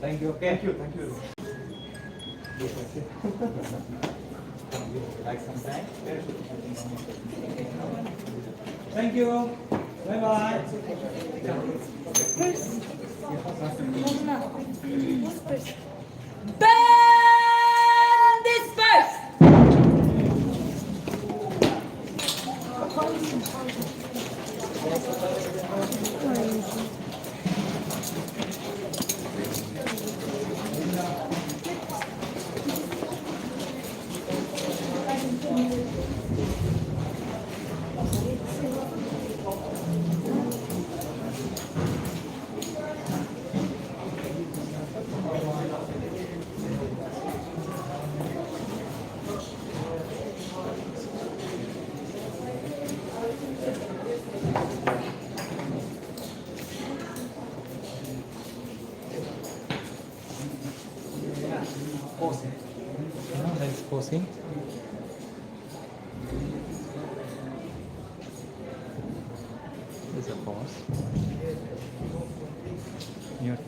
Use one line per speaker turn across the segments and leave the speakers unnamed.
Thank you. Okay. Thank you. Like some time. Thank you. Bye bye.
Band disperse!
Let's posing. There's a pause. Mute.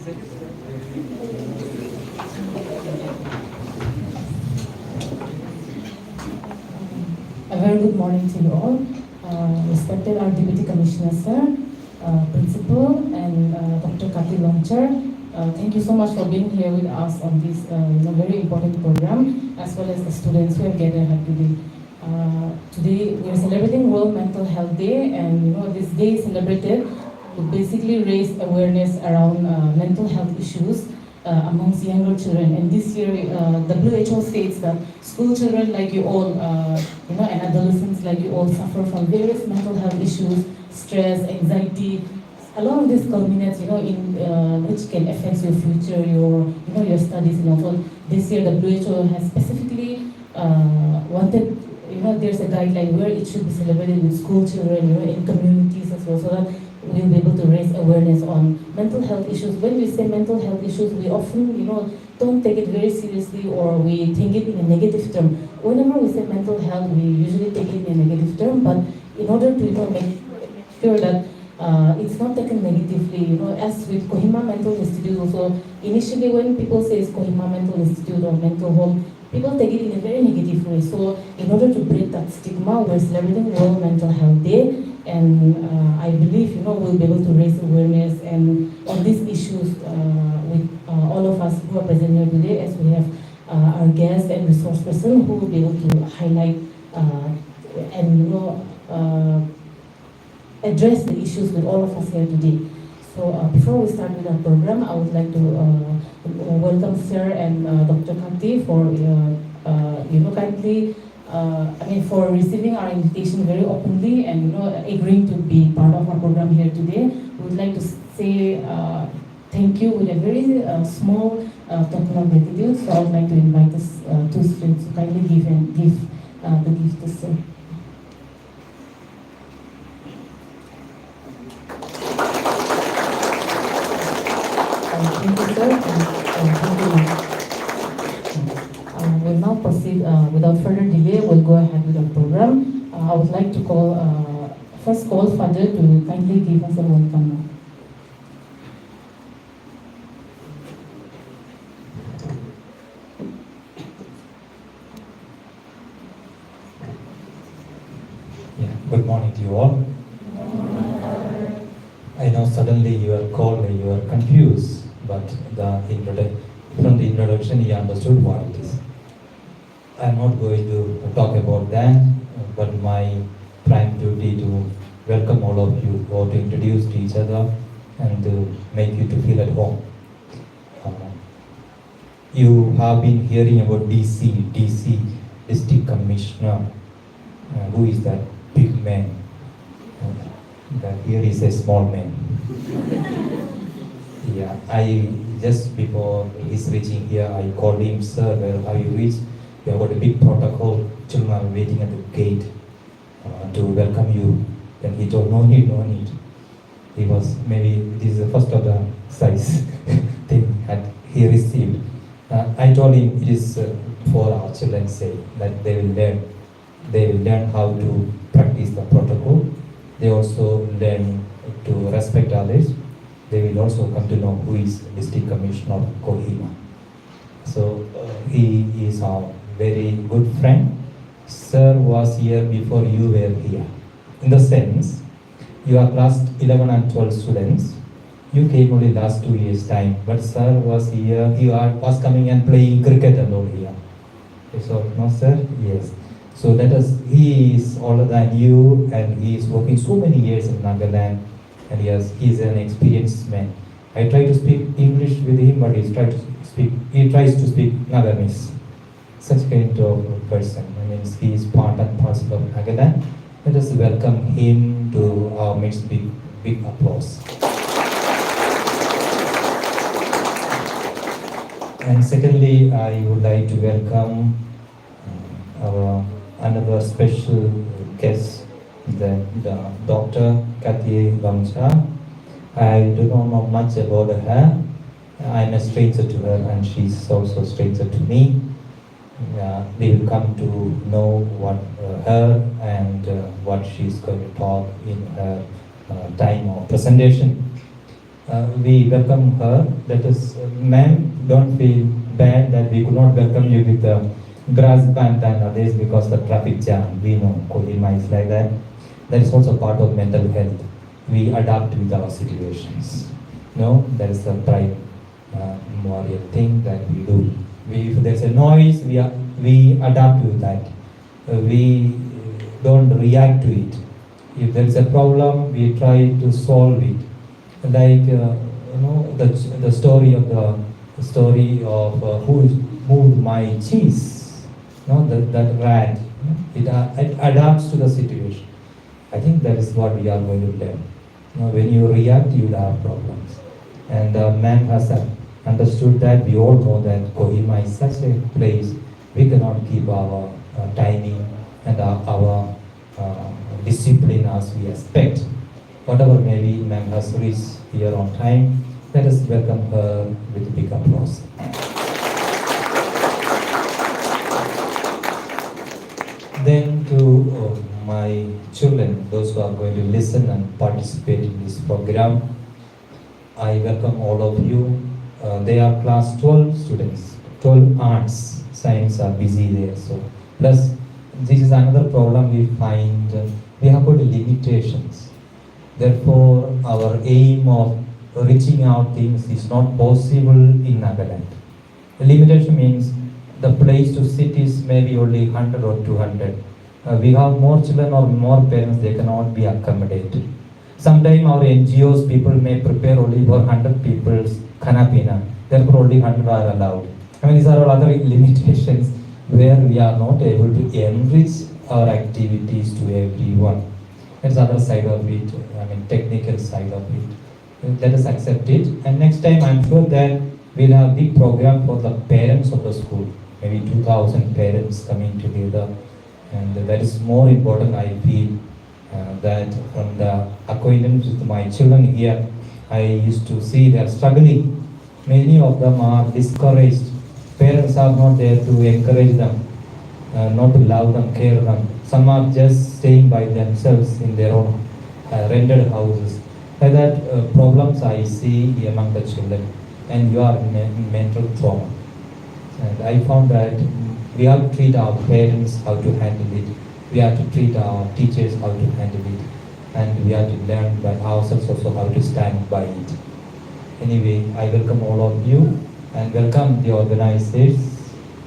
A very good morning to you all. Respected our Deputy Commissioner, sir, Principal, and Dr. Kati Launcher. Thank you so much for being here with us on this very important program, as well as the students who have gathered here today. Today we are celebrating World Mental Health Day, and this day is celebrated to basically raise awareness around mental health issues amongst younger children. And this year, WHO states that school children like you all, and adolescents like you all suffer from various mental health issues, stress, anxiety. A lot of this culminates, in which can affect your future, your studies, and also this year WHO has specifically wanted, there's a guideline where it should be celebrated with school children, in communities as well, so that we'll be able to raise awareness on mental health issues. When we say mental health issues, we often, don't take it very seriously, or we think it in a negative term. Whenever we say mental health, we usually take it in a negative term, but in order to make sure that it's not taken negatively, as with Kohima Mental Institute also, initially when people say it's Kohima Mental Institute or mental home, people take it in a very negative way. So in order to break that stigma, we're celebrating World Mental Health Day, and I believe we'll be able to raise awareness and on these issues with all of us who are present here today, as we have our guest and resource person who will be able to highlight and address the issues with all of us here today. So before we start with our program, I would like to welcome Sir and Dr. Kati for kindly, for receiving our invitation very openly and agreeing to be part of our program here today. We would like to say thank you with a very small token of gratitude. So I would like to invite us two students to kindly give the gift to Sir. Thank you, sir. And thank you. We'll now proceed without further delay. We'll go ahead with our program. I would like to first call Father to kindly give us a welcome.
Good morning to you all. I know suddenly you are cold and you are confused, but from the introduction you understood what it is. I'm not going to talk about that, but my prime duty to welcome all of you, or to introduce to each other and to make you to feel at home. You have been hearing about DC District Commissioner. Who is that big man? That here is a small man. Yeah, I just before he's reaching here, I called him, sir, where have you reached? We have got a big protocol. Children are waiting at the gate to welcome you. Then he told, no need. He was, maybe this is the first of the size thing that he received. I told him it is for our children's sake, that they will learn how to practice the protocol. They also learn to respect others. They will also come to know who is District Commissioner of Kohima. So he is our very good friend. Sir was here before you were here. In the sense, you are class 11 and 12 students. You came only last 2 years time, but sir was here. He was coming and playing cricket alone here. So, no sir? Yes. So he is older than you, and he is working so many years in Nagaland, and he is an experienced man. I try to speak English with him, but he tries to speak Naganese. Such kind of person. He is part and parcel of Nagaland. Let us welcome him to our midst. Big applause. And secondly, I would like to welcome our another special guest, the Dr. Kati Launcher. I do not know much about her. I'm a stranger to her, and she's also a stranger to me. They will come to know what her and what she's going to talk in her time of presentation. We welcome her. That is, ma'am, don't feel bad that we could not welcome you with the grass band and others because the traffic jam. We know Kohima is like that. That is also part of mental health. We adapt with our situations. No, that is the primordial thing that we do. If there's a noise, we adapt with that. We don't react to it. If there is a problem, we try to solve it. Like the story of who moved my cheese. No, that rat. It adapts to the situation. I think that is what we are going to learn. When you react, you will have problems. And man has understood that. We all know that Kohima is such a place. We cannot keep our timing and our discipline as we expect. Whatever maybe ma'am has reached here on time, let us welcome her with a big applause. Then to my children, those who are going to listen and participate in this program, I welcome all of you. They are class 12 students, 12 arts, science are busy there. So plus, this is another problem we find. We have got limitations. Therefore, our aim of reaching out things is not possible in Nagaland. The limitation means the place to sit is maybe only 100 or 200. We have more children or more parents, they cannot be accommodated. Sometimes our NGOs people may prepare only for 100 people's kanapina, therefore only 100 are allowed. I mean, these are all other limitations where we are not able to enrich our activities to everyone. That's the other side of it, I mean, technical side of it. Let us accept it. And next time, I'm sure that we'll have a big program for the parents of the school. Maybe 2,000 parents coming together. And that is more important, I feel, that from the acquaintance with my children here, I used to see they are struggling. Many of them are discouraged. Parents are not there to encourage them, not to love them, care them. Some are just staying by themselves in their own rented houses. Like that problems I see among the children, and you are in mental trauma. And I found that we have to treat our parents how to handle it. We have to treat our teachers how to handle it. And we have to learn by ourselves also how to stand by it. Anyway, I welcome all of you and welcome the organizers,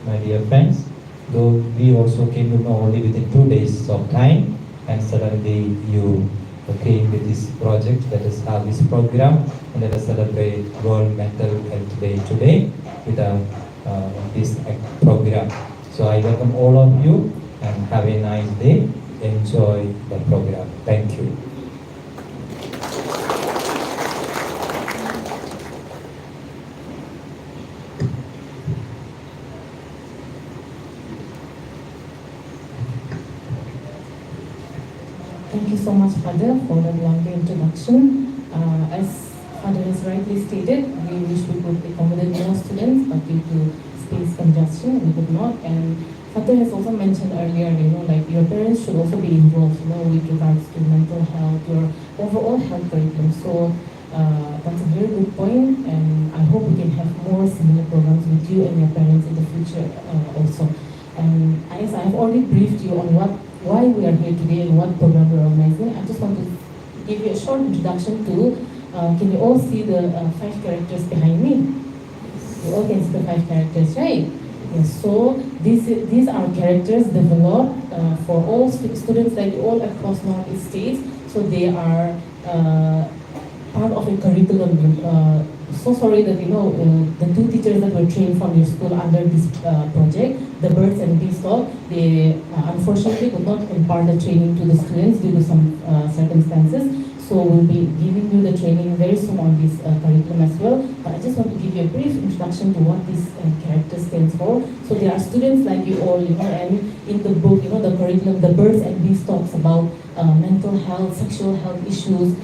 my dear friends. Though we also came to know only within 2 days of time, and suddenly you came with this project. Let us have this program and let us celebrate World Mental Health Day today with this program. So I welcome all of you and have a nice day. Enjoy the program. Thank you.
Thank you so much, Father, for the lovely introduction. As Father has rightly stated, we wish we could accommodate more students, but due to space congestion, we could not. And Father has also mentioned earlier, like your parents should also be involved, with regards to mental health, your overall health curriculum. So that's a very good point, and I hope we can have more similar programs with you and your parents in the future also. And as I've already briefed you on why we are here today and what program we're organizing, I just want to give you a short introduction to, can you all see the 5 characters behind me? You all can see the 5 characters, right? Yes, so these are characters developed for all students like all across Northeast states. So they are part of a curriculum. So sorry that the 2 teachers that were trained from your school under this project, the birds and beestalk, they unfortunately could not impart the training to the students due to some circumstances. So we'll be giving you the training very soon on this curriculum as well. But I just want to give you a brief introduction to what this character stands for. So there are students like you all, and in the book, the curriculum, the birds and bees talks about mental health, sexual health issues,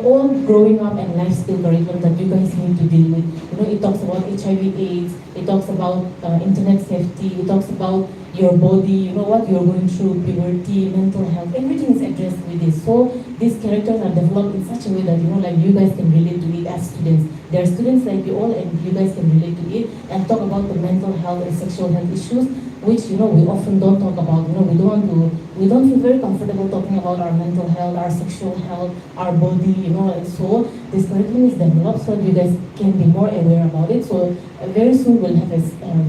all growing up and life skill curriculum that you guys need to deal with. It talks about HIV/AIDS, it talks about internet safety, it talks about your body, what you're going through, puberty, mental health, everything is addressed with this. So these characters are developed in such a way that, like you guys can relate to it as students. There are students like you all, and you guys can relate to it and talk about the mental health and sexual health issues, which, we often don't talk about. We don't feel very comfortable talking about our mental health, our sexual health, our body, and so this curriculum is developed so that you guys can be more aware about it. So very soon we'll have a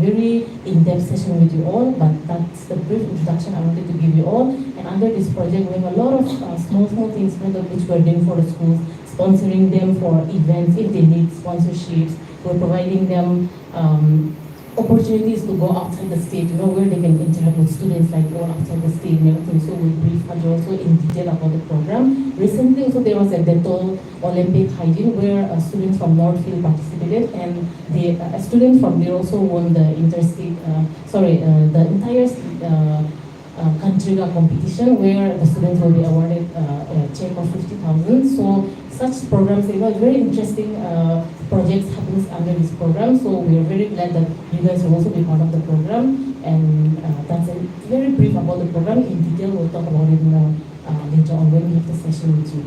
very in-depth session with you all, but that's the brief introduction I wanted to give you all. And under this project, we have a lot of small things which we're doing for the schools, sponsoring them for events if they need sponsorships. We're providing them opportunities to go outside the state, where they can interact with students like all outside the state and everything. So we'll brief Ajay also in detail about the program. Recently also there was a Dettol Olympic hygiene where students from Northfield participated, and a student from there also won the the entire country competition, where the students will be awarded a check of 50,000. So such programs, very interesting projects happens under this program. So we are very glad that you guys will also be part of the program. And that's very brief about the program. In detail, we'll talk about it more later on when we have the session with you.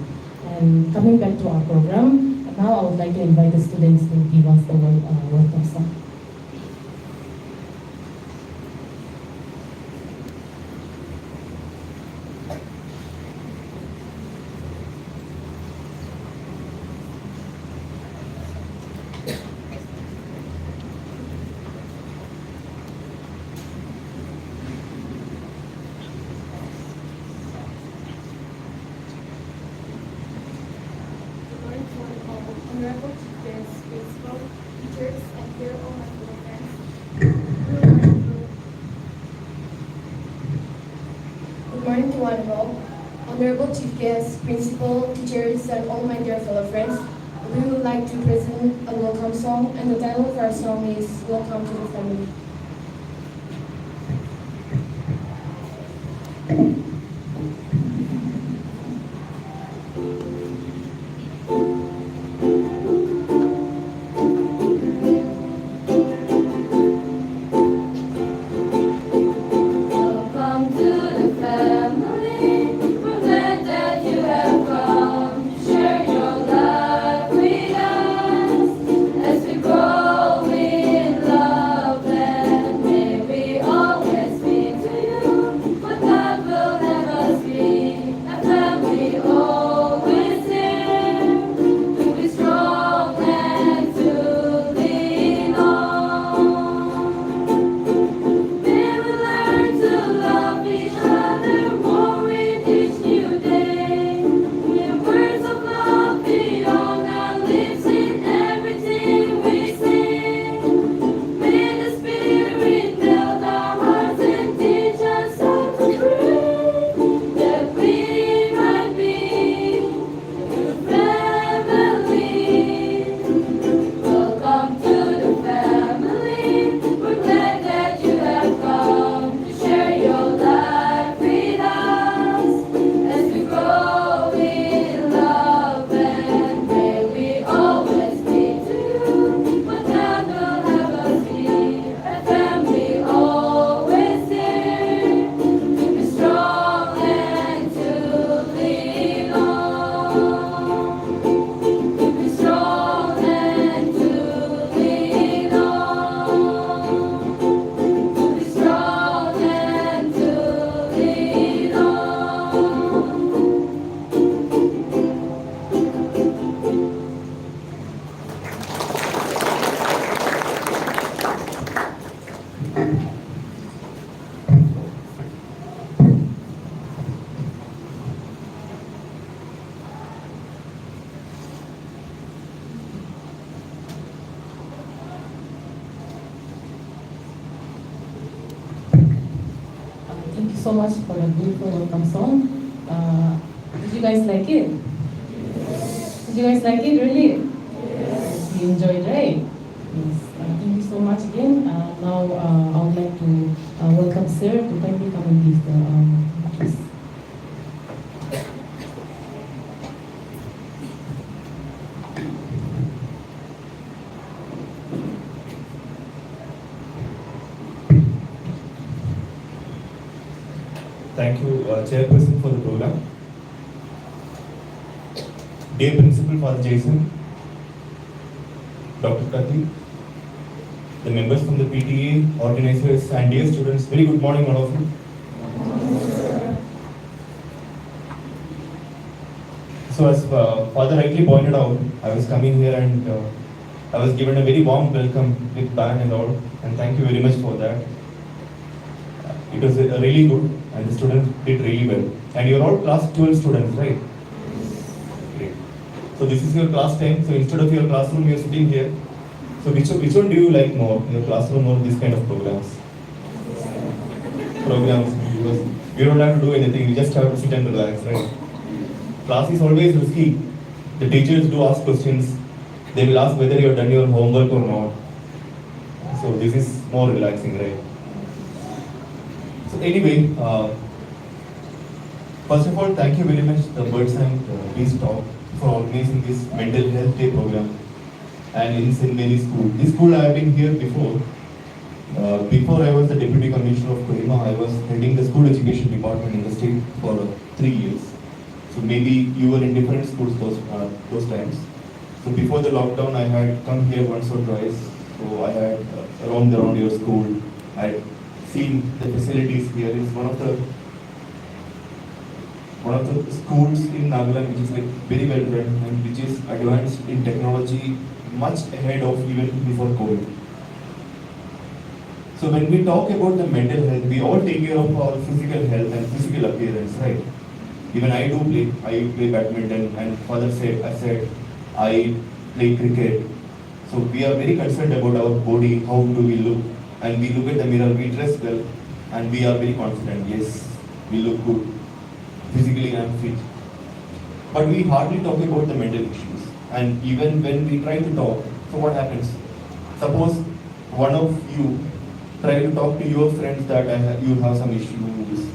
And coming back to our program, now I would like to invite the students to give us the welcome song.
Honorable Chiefs, principal, teachers, and dear all my fellow friends. Good morning to one and all. Honorable Chief Guests, principal, teachers, and all my dear fellow friends. We would like to present a welcome song, and the title of our song is Welcome to the Family.
Thank you so much for the beautiful welcome song. Did you guys like it? Did you guys like it, really? Yes. You enjoyed, right? Yes. Thank you so much again. Now I would like to welcome Sir to kindly come and give the address.
Thank you, Chairperson, for the program. Dear Principal Father Jason, Dr. Kati, the members from the PTA, organizers, and dear students, very good morning, all of you. So, as Father rightly pointed out, I was coming here and I was given a very warm welcome with band and all, and thank you very much for that. It was really good, and the students did really well. And you're all class 12 students, right? Great. So this is your class time. So instead of your classroom, you're sitting here. So which one do you like more, your classroom or this kind of programs? Programs, because you don't have to do anything. You just have to sit and relax, right? Class is always risky. The teachers do ask questions. They will ask whether you have done your homework or not. So this is more relaxing, right? So anyway, first of all, thank you very much, the Birds and Bees Talk, for organizing this mental health day program. And in St. Mary's School. This school I have been here before. Before I was the Deputy Commissioner of Kohima, I was heading the school education department in the state for 3 years. So maybe you were in different schools those times. So before the lockdown, I had come here once or twice. So I had roamed around your school. I had seen the facilities here. It's one of the schools in Nagaland which is like very well run and which is advanced in technology, much ahead of even before COVID. So when we talk about the mental health, we all take care of our physical health and physical appearance, right? Even I do play. I play badminton, and Father said, I play cricket. So we are very concerned about our body, how do we look, and we look at the mirror, we dress well, and we are very confident. Yes, we look good. Physically I am fit. But we hardly talk about the mental issues. And even when we try to talk, so what happens? Suppose one of you try to talk to your friends that you have some issues,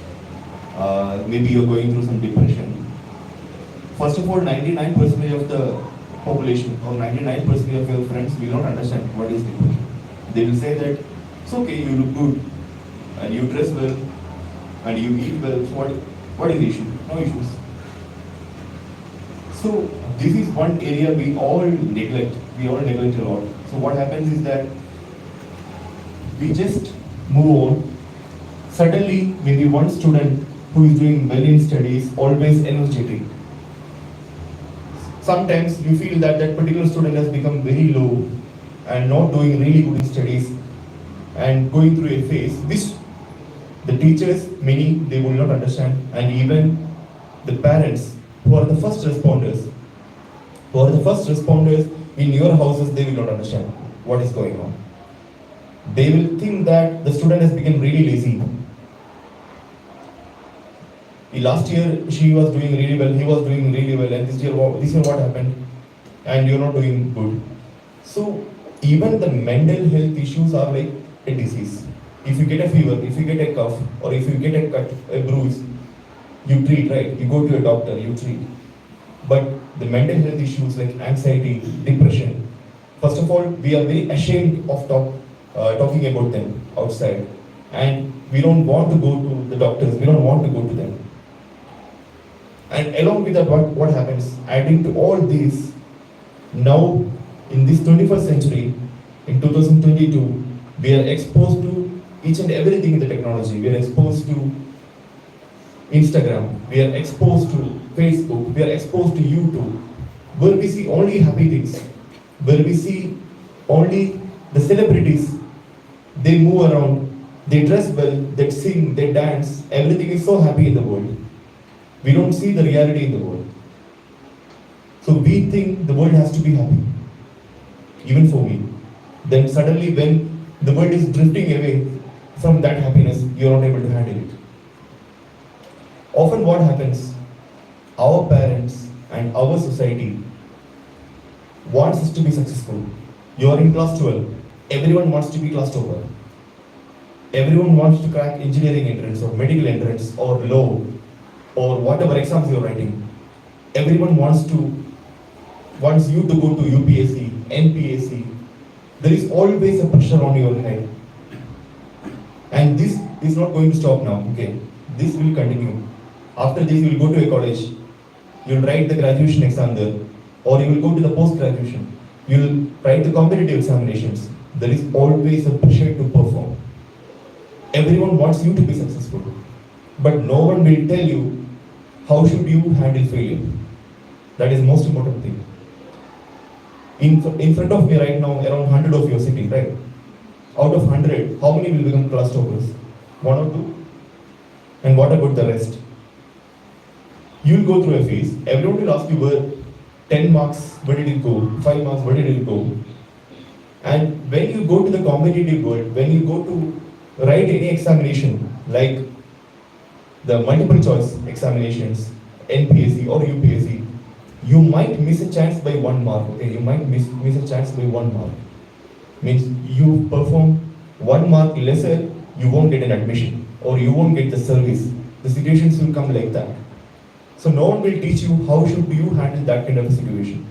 maybe you're going through some depression. First of all, 99% of the population or 99% of your friends will not understand what is depression. They will say that it's okay, you look good and you dress well and you eat well, so what is the issue? No issues. So this is one area we all neglect. We all neglect a lot. So what happens is that we just move on. Suddenly, maybe one student who is doing well in studies, always energetic. Sometimes you feel that that particular student has become very low and not doing really good in studies and going through a phase which the teachers, many, they will not understand, and even the parents who are the first responders, in your houses, they will not understand what is going on. They will think that the student has become really lazy. Last year, she was doing really well, he was doing really well, and this year what happened? And you're not doing good. So even the mental health issues are like a disease. If you get a fever, if you get a cough, or if you get a cut, a bruise, you treat, right? You go to a doctor, you treat. But the mental health issues like anxiety, depression, first of all, we are very ashamed of talking about them outside. And we don't want to go to the doctors, we don't want to go to them. And along with that, what happens? Adding to all these, now in this 21st century, in 2022, we are exposed to each and everything in the technology. We are exposed to Instagram, we are exposed to Facebook, we are exposed to YouTube, where we see only happy things, where we see only the celebrities. They move around, they dress well, they sing, they dance, everything is so happy in the world. We don't see the reality in the world. So we think the world has to be happy, even for me. Then suddenly when the world is drifting away from that happiness, you are not able to handle it. Often what happens, our parents and our society wants us to be successful. You are in class 12, everyone wants to be class topper. Everyone wants to crack engineering entrance or medical entrance or law or whatever exams you are writing. Everyone wants you to go to UPSC, NPSC. There is always a pressure on your head. And this is not going to stop now, okay? this will continue. After this, you will go to a college, you will write the graduation exam there, or you will go to the post-graduation. You will write the competitive examinations. There is always a pressure to perform. Everyone wants you to be successful, but no one will tell you how should you handle failure. That is the most important thing. In front of me right now, around 100 of you are sitting, right? Out of 100, how many will become class toppers? 1 or 2? And what about the rest? You will go through a phase. Everyone will ask you, where 10 marks, where did it go? 5 marks, where did it go? And when you go to the competitive world, when you go to write any examination, like the multiple choice examinations, NPSC or UPSC, you might miss a chance by 1 mark. Okay, you might miss a chance by 1 mark. Means you perform 1 mark lesser, you won't get an admission or you won't get the service. The situations will come like that. So no one will teach you how should you handle that kind of a situation.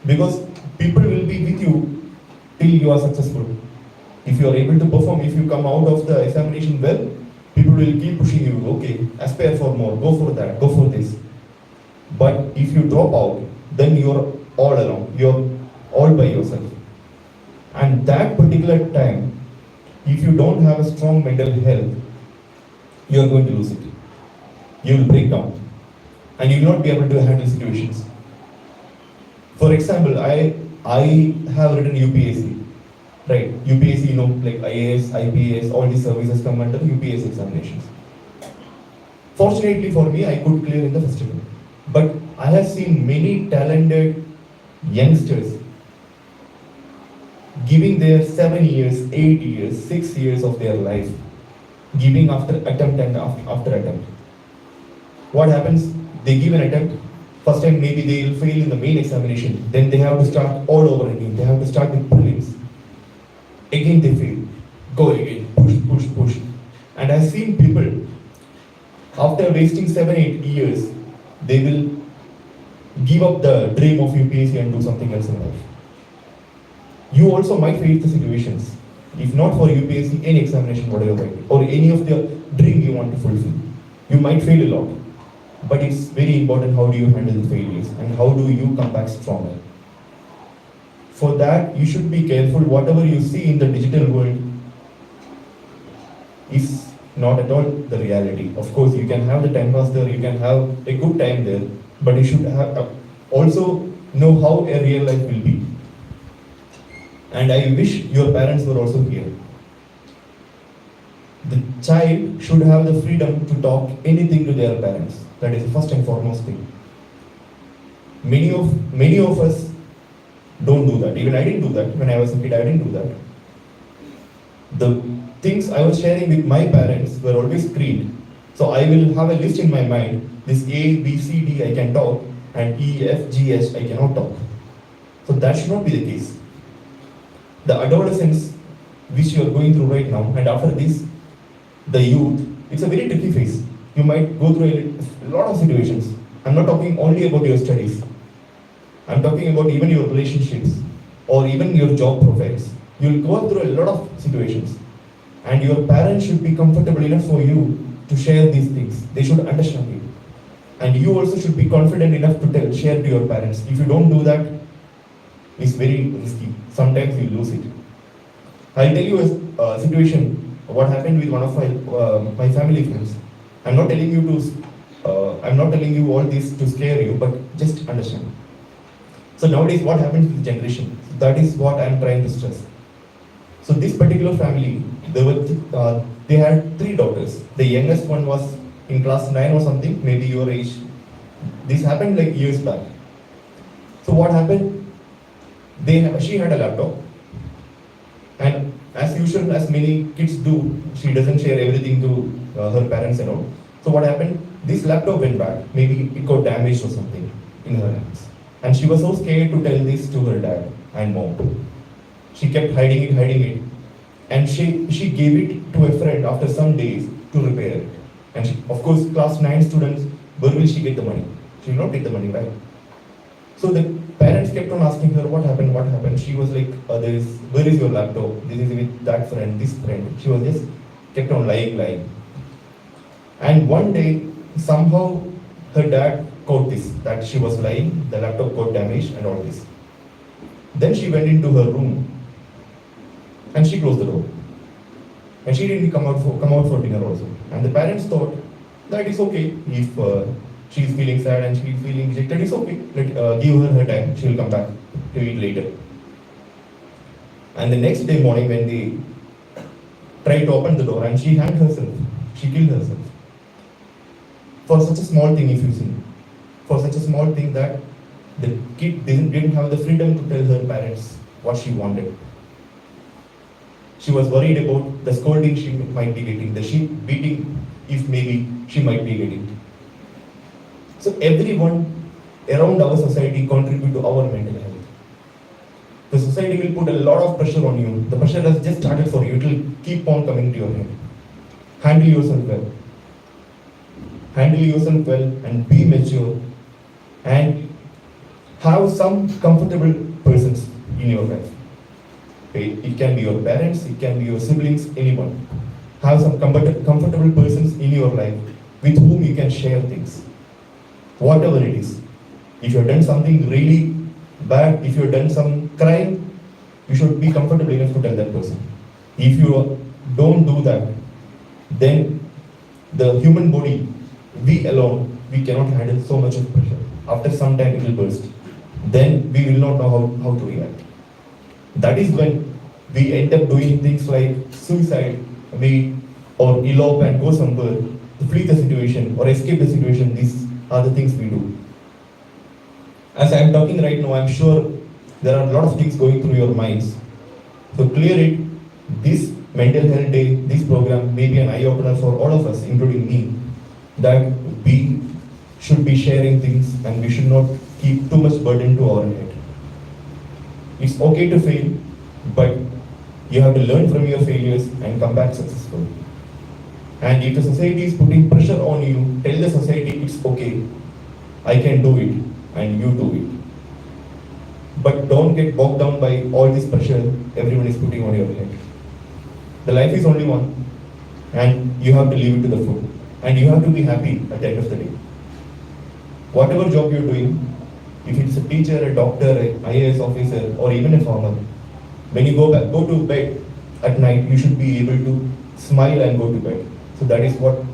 Because people will be with you till you are successful. If you are able to perform, if you come out of the examination well, people will keep pushing you. Okay, aspire for more, go for that, go for this. But if you drop out, then you are all alone. You are all by yourself. And that particular time, if you don't have a strong mental health, you are going to lose it. You will break down. And you will not be able to handle situations. For example, I have written UPSC. Right, UPSC, like IAS, IPS, all these services come under UPSC examinations. Fortunately for me, I could clear in the first attempt. But I have seen many talented youngsters giving their 7 years, 8 years, 6 years of their life, giving after attempt and after attempt. What happens? They give an attempt. First time maybe they will fail in the main examination. Then they have to start all over again. They have to start with prelims. Again they fail. Go again. Push, push, push. And I've seen people, after wasting 7, 8 years, they will give up the dream of UPSC and do something else in life. You also might face the situations. If not for UPSC, any examination, whatever, or any of the dream you want to fulfill, you might fail a lot. But it's very important how do you handle the failures and how do you come back stronger. For that, you should be careful. Whatever you see in the digital world is not at all the reality. Of course, you can have the time pass there, you can have a good time there, but you should have also know how a real life will be. And I wish your parents were also here. The child should have the freedom to talk anything to their parents. That is the first and foremost thing. Many of us don't do that. Even I didn't do that. When I was a kid, I didn't do that. The things I was sharing with my parents were always screened. So I will have a list in my mind. This A, B, C, D I can talk, and E, F, G, H I cannot talk. So that should not be the case. The adolescence which you are going through right now, and after this, the youth, it's a very tricky phase. You might go through a lot of situations. I'm not talking only about your studies. I'm talking about even your relationships or even your job profiles. You'll go through a lot of situations. And your parents should be comfortable enough for you to share these things. They should understand you. And you also should be confident enough to share to your parents. If you don't do that, it's very risky. Sometimes you lose it. I'll tell you a situation, what happened with one of my family friends. I'm not telling you all this to scare you, but just understand. So nowadays, what happens with the generation? That is what I'm trying to stress. So this particular family, they had 3 daughters. The youngest one was in class 9 or something, maybe your age. This happened like years back. So what happened? She had a laptop, and as usual, as many kids do, she doesn't share everything to her parents and all. So what happened? This laptop went back. Maybe it got damaged or something in her hands. And she was so scared to tell this to her dad and mom. She kept hiding it. And she gave it to a friend after some days to repair it. And she, of course, class 9 students, where will she get the money? She will not take the money, right? So the parents kept on asking her, what happened? She was like, where is your laptop? This is with that friend, this friend. She was just kept on lying. And one day, somehow, her dad caught this, that she was lying, the laptop got damaged and all this. Then she went into her room and she closed the door. And she didn't come out for dinner also. And the parents thought that it's okay if she's feeling sad and she's feeling rejected, it's okay. Give her time, she'll come back to eat later. And the next day morning when they tried to open the door and she hanged herself, she killed herself. For such a small thing, if you see. For such a small thing that the kid didn't have the freedom to tell her parents what she wanted. She was worried about the scolding she might be getting, the beating if maybe she might be getting. So everyone around our society contribute to our mental health. The society will put a lot of pressure on you. The pressure has just started for you. It will keep on coming to your head. Handle yourself well. Handle yourself well and be mature. And have some comfortable persons in your life. Okay? It can be your parents, it can be your siblings, anyone. Have some comfortable persons in your life with whom you can share things. Whatever it is. If you have done something really bad, if you have done some crime, you should be comfortable enough to tell that person. If you don't do that, then the human body, we alone, we cannot handle so much of pressure. After some time it will burst. Then we will not know how to react. That is when we end up doing things like suicide, or elope and go somewhere to flee the situation or escape the situation. These are the things we do. As I am talking right now, I am sure there are a lot of things going through your minds. So clear it. This mental health day, this program may be an eye-opener for all of us, including me, that we should be sharing things and we should not keep too much burden to our head. It's okay to fail, but you have to learn from your failures and come back successful. And if the society is putting pressure on you, tell the society it's okay, I can do it, and you do it. But don't get bogged down by all this pressure everyone is putting on your head. The life is only one, and you have to live it to the full. And you have to be happy at the end of the day. Whatever job you're doing, if it's a teacher, a doctor, an IAS officer, or even a farmer, when you go to bed at night, you should be able to smile and go to bed. So that is what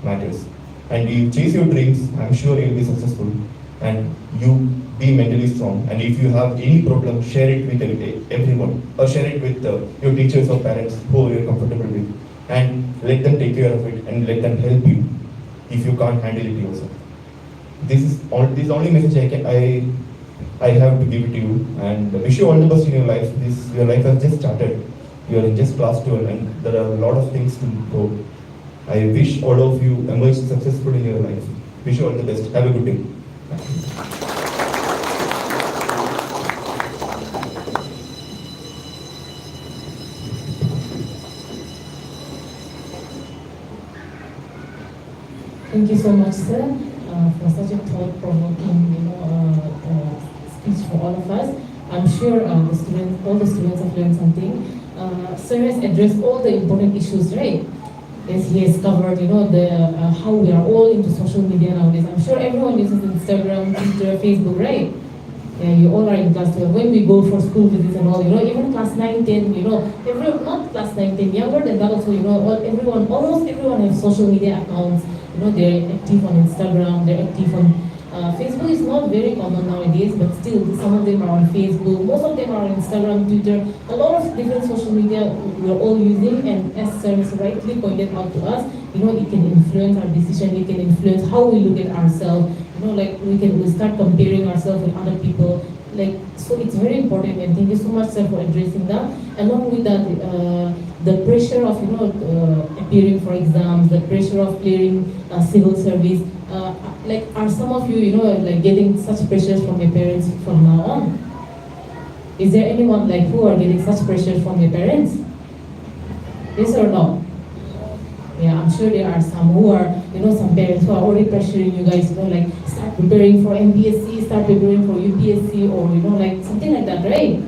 matters. And you chase your dreams, I'm sure you'll be successful. And you be mentally strong. And if you have any problem, share it with everyone. Or share it with your teachers or parents who you're comfortable with. And let them take care of it and let them help you if you can't handle it yourself. This is the only message I have to give it to you, and wish you all the best in your life. Your life has just started. You are in just class 12 and there are a lot of things to go. I wish all of you emerge successful in your life. Wish you all the best. Have a good day.
Thank you so much, sir, for such a thought-provoking, speech for all of us. I'm sure all the students have learned something. Sir has addressed all the important issues, right? As he has covered, how we are all into social media nowadays. I'm sure everyone uses Instagram, Twitter, Facebook, right? Yeah, you all are in class 12. When we go for school visits and all, even class 9, 10, everyone, not class 9, 10, younger than that also, almost everyone has social media accounts. They're active on Instagram, they're active on Facebook is not very common nowadays, but still some of them are on Facebook, most of them are on Instagram, Twitter, a lot of different social media we're all using, and as Sir rightly pointed out to us, it can influence our decision, it can influence how we look at ourselves, we start comparing ourselves with other people, so it's very important, and thank you so much, Sir, for addressing that. Along with that, the pressure of appearing for exams, the pressure of clearing civil service, are some of you getting such pressures from your parents from now on? Is there anyone who are getting such pressures from your parents? Yes or no? Yeah, I'm sure there are some who are, some parents who are already pressuring you guys, start preparing for MPSC, start preparing for UPSC, or something like that, right?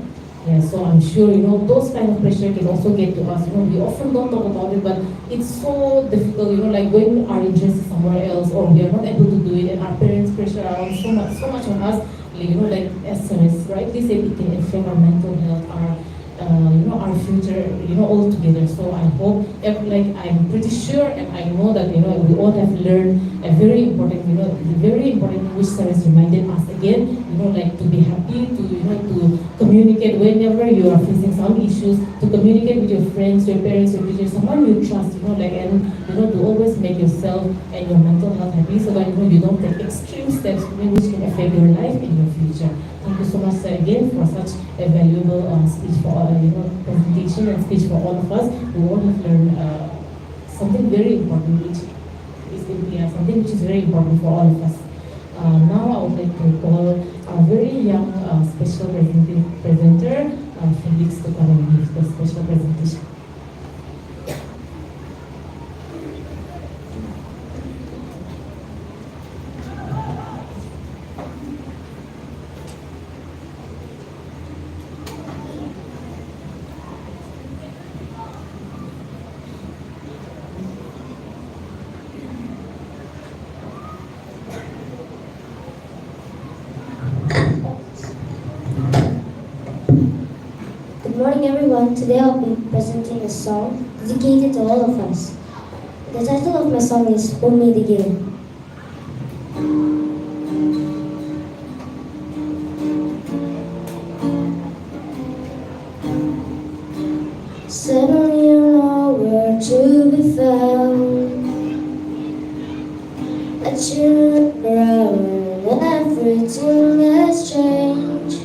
Yeah, so I'm sure, those kind of pressure can also get to us. We often don't talk about it, but it's so difficult, like when our interest is somewhere else or we are not able to do it and our parents pressure around so much on us, like SMS, right? They say it can affect our mental health, our future, all together. So I hope, I'm pretty sure and I know that, we all have learned a very important, very important which service reminded us again, like to be happy, to communicate whenever you are facing some issues, to communicate with your friends, your parents, your teachers, someone you trust, and, to always make yourself and your mental health happy so that, you don't take extreme steps, which can affect your life and your future. Thank you so much, sir, again, for such a valuable speech for, presentation and speech for all of us. We all have learned something very important, which is something which is very important for all of us. Now I would like to call a very young special presenter, Felix, to come and give the special presentation.
Good morning, everyone. Today I'll be presenting a song dedicated to all of us. The title of my song is Hold Me Together. Suddenly you're nowhere to be found. I turn around and everything has changed.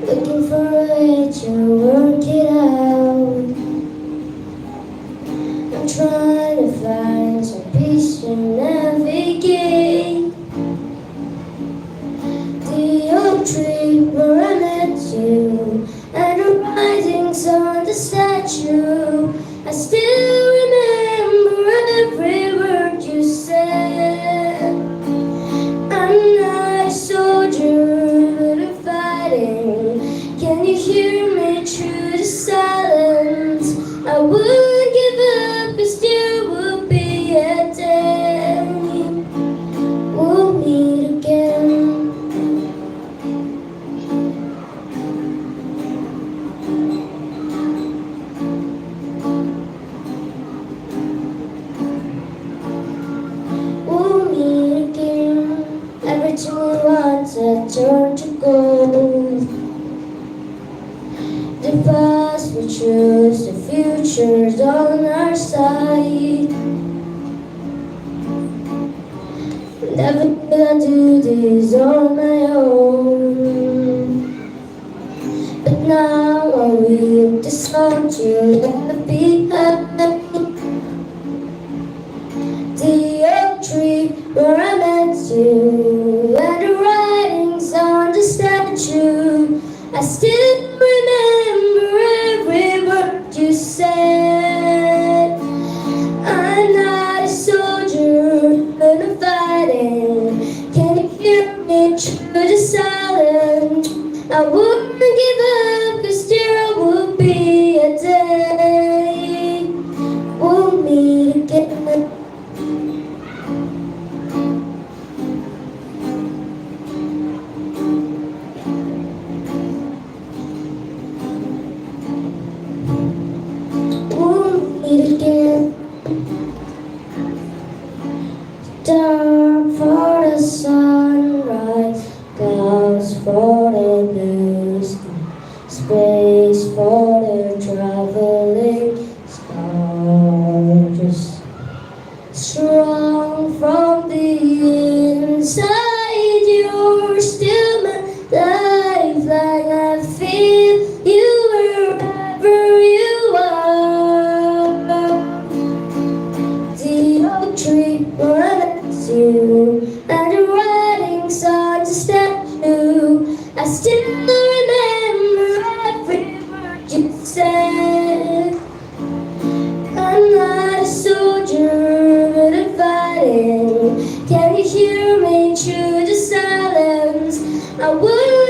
Looking for a way to work it out. I'm trying to find some peace to navigate. The oak tree where I met you, and the writings on the statue. I still remember every word you said. I'm not a soldier, but I'm fighting. Can you hear me through the silence? I wouldn't give up, 'cause there will be a day we'll meet again. We'll meet again. Everything we want to turn to gold. The past we choose, the future's on our side. Never gonna do this on my own. But now I read the song you left behind. The oak tree where I met you, and the writings on the statue. I still remember every word you said. I'm not a soldier, but I'm fighting. Can you hear me through the silence? I wouldn't give up, 'cause there will be a day we'll meet again. We'll meet again. Dark for the sunrise, clouds for the blue sky, space for the traveling stars. Strong from the inside, you're still my lifeline. I feel you wherever you are. The oak tree where I met you, and the writings on the statue. I still remember every word you said. I'm not a soldier, but I'm fighting. Can you hear me through the silence? I wouldn't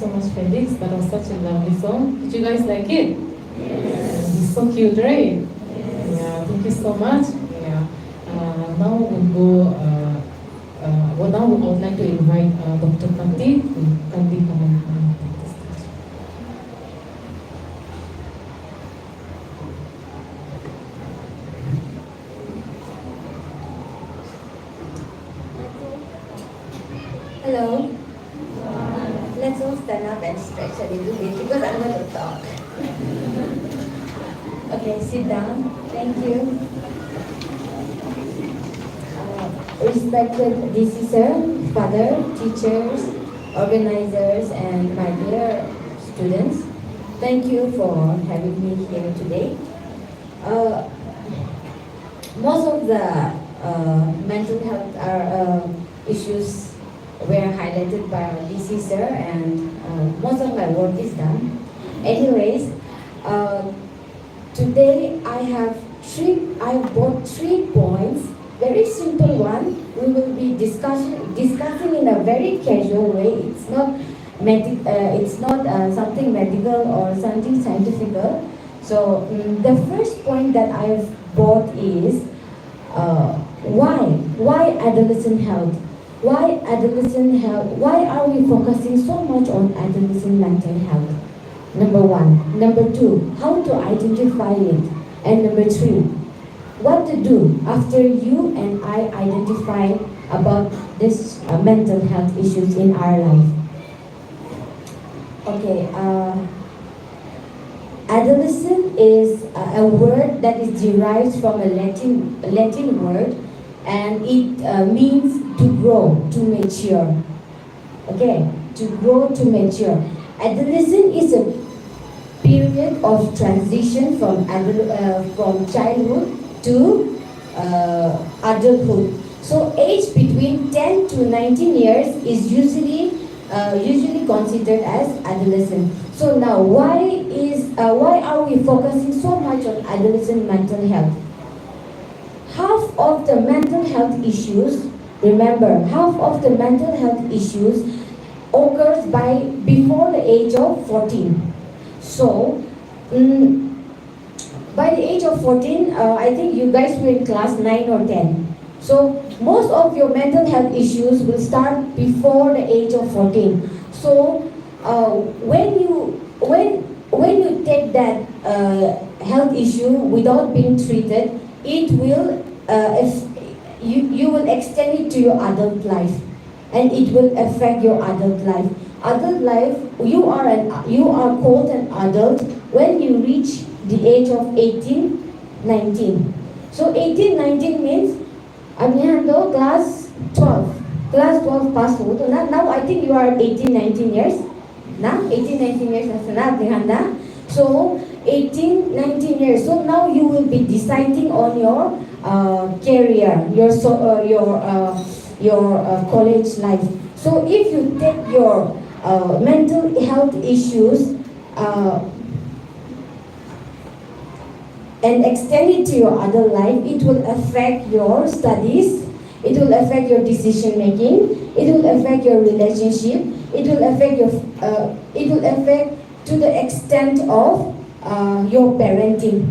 so much, Felix. That was such a lovely song. Did you guys like it? Yes. He's so cute, right? Yes. Yeah, thank you so much. Yeah. Now we'll go. Now we would like to invite Dr. Kati to kindly come and take the stage.
Hello. Let's all stand up and stretch a little bit because I'm going to talk. Okay, sit down. Thank you. Respected DC sir, father, teachers, organizers, and my dear students, thank you for having me here today. Most of the mental health issues were highlighted by our DC sir, and most of my work is done. Anyways, today I brought 3 points. Very simple one. We will be discussing in a very casual way. It's not something medical or something scientific. So the first point that I've brought is why adolescent health? Why adolescent health? Why are we focusing so much on adolescent mental health? Number 1. Number 2, how to identify it. And number 3, what to do after you and I identify about this mental health issues in our life. Okay, adolescent is a word that is derived from a Latin word, and it means to grow, to mature. Okay, to grow, to mature. Adolescent is a period of transition from childhood to adulthood. So age between 10 to 19 years is usually considered as adolescent. So now why are we focusing so much on adolescent mental health? Half of the mental health issues, remember, half of the mental health issues occurs before the age of 14. So by the age of 14, I think you guys were in class 9 or 10. So most of your mental health issues will start before the age of 14. So when you take that health issue without being treated, it will you will extend it to your adult life, and it will affect your adult life. Adult life, you are called an adult when you reach the age of 18, 19. So 18, 19 means I'm handle class 12. Class 12 pass ho. Now I think you are 18, 19 years. Now 18, 19 years na. So 18, 19 years. So now you will be deciding on your career, your college life. So if you take your mental health issues and extend it to your adult life, it will affect your studies, it will affect your decision making, it will affect your relationship, it will affect to the extent of your parenting,